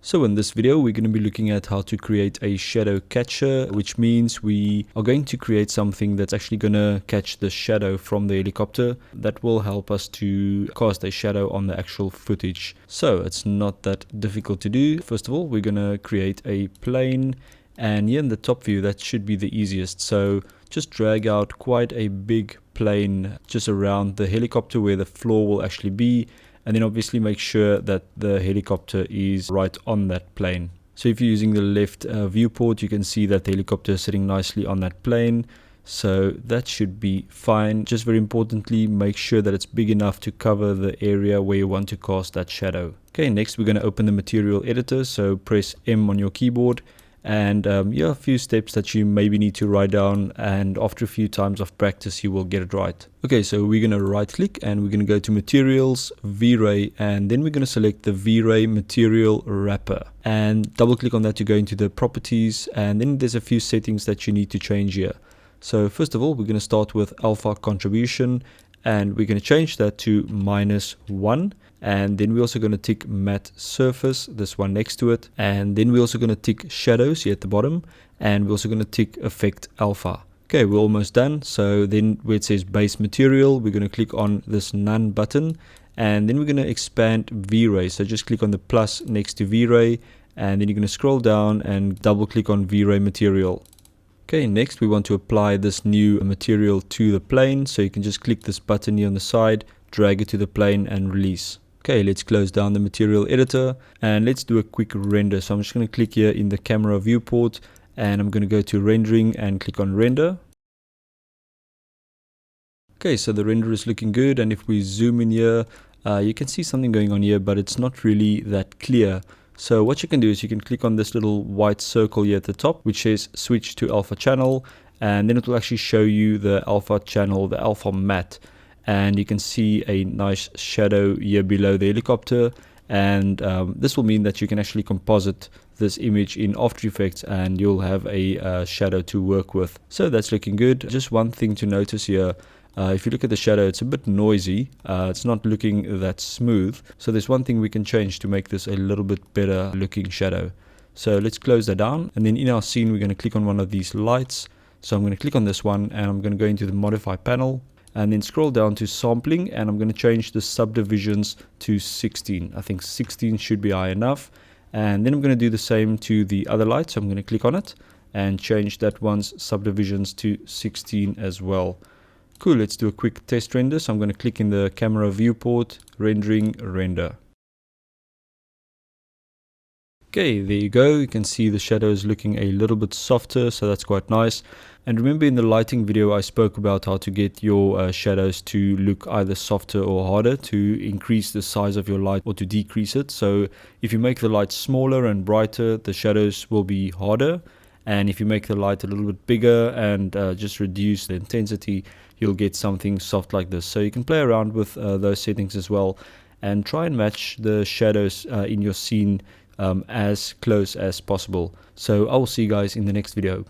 So in this video, we're going to be looking at how to create a shadow catcher, which means we are going to create something that's actually going to catch the shadow from the helicopter. That will help us to cast a shadow on the actual footage. So it's not that difficult to do. First of all, we're going to create a plane, and here in the top view, that should be the easiest. So just drag out quite a big plane just around the helicopter where the floor will actually be. And then obviously make sure that the helicopter is right on that plane. So if you're using the left viewport, you can see that the helicopter is sitting nicely on that plane. So that should be fine. Just very importantly, make sure that it's big enough to cover the area where you want to cast that shadow. Okay, next we're going to open the material editor. So press M on your keyboard. And a few steps that you maybe need to write down, and after a few times of practice you will get it right. Okay, so we're going to right click and we're going to go to materials, V-Ray, and then we're going to select the V-Ray material wrapper and double click on that to go into the properties, and then there's a few settings that you need to change here. So first of all, we're going to start with alpha contribution, and we're going to change that to -1. And then we're also going to tick matte surface, this one next to it. And then we're also going to tick shadows here at the bottom. And we're also going to tick effect alpha. Okay, we're almost done. So then where it says base material, we're going to click on this none button. And then we're going to expand V-Ray. So just click on the plus next to V-Ray. And then you're going to scroll down and double click on V-Ray material. Okay, next we want to apply this new material to the plane. So you can just click this button here on the side, drag it to the plane and release. Okay, let's close down the material editor and let's do a quick render. So I'm just going to click here in the camera viewport and I'm going to go to rendering and click on render. Okay, so the render is looking good, and if we zoom in here, you can see something going on here, but it's not really that clear. So what you can do is you can click on this little white circle here at the top, which says switch to alpha channel, and then it will actually show you the alpha channel, the alpha matte. And you can see a nice shadow here below the helicopter, and this will mean that you can actually composite this image in After Effects and you'll have a shadow to work with. So that's looking good. Just one thing to notice here, if you look at the shadow, it's a bit noisy. It's not looking that smooth. So there's one thing we can change to make this a little bit better looking shadow. So let's close that down, and then in our scene we're going to click on one of these lights. So I'm going to click on this one and I'm going to go into the modify panel. And then scroll down to sampling, and I'm going to change the subdivisions to 16. I think 16 should be high enough. And then I'm going to do the same to the other light. So I'm going to click on it and change that one's subdivisions to 16 as well. Cool, let's do a quick test render. So I'm going to click in the camera viewport, rendering, render. Okay, there you go. You can see the shadow is looking a little bit softer, so that's quite nice. And remember, in the lighting video I spoke about how to get your shadows to look either softer or harder, to increase the size of your light or to decrease it. So if you make the light smaller and brighter, the shadows will be harder. And if you make the light a little bit bigger and just reduce the intensity, you'll get something soft like this. So you can play around with those settings as well and try and match the shadows in your scene as close as possible. So I will see you guys in the next video.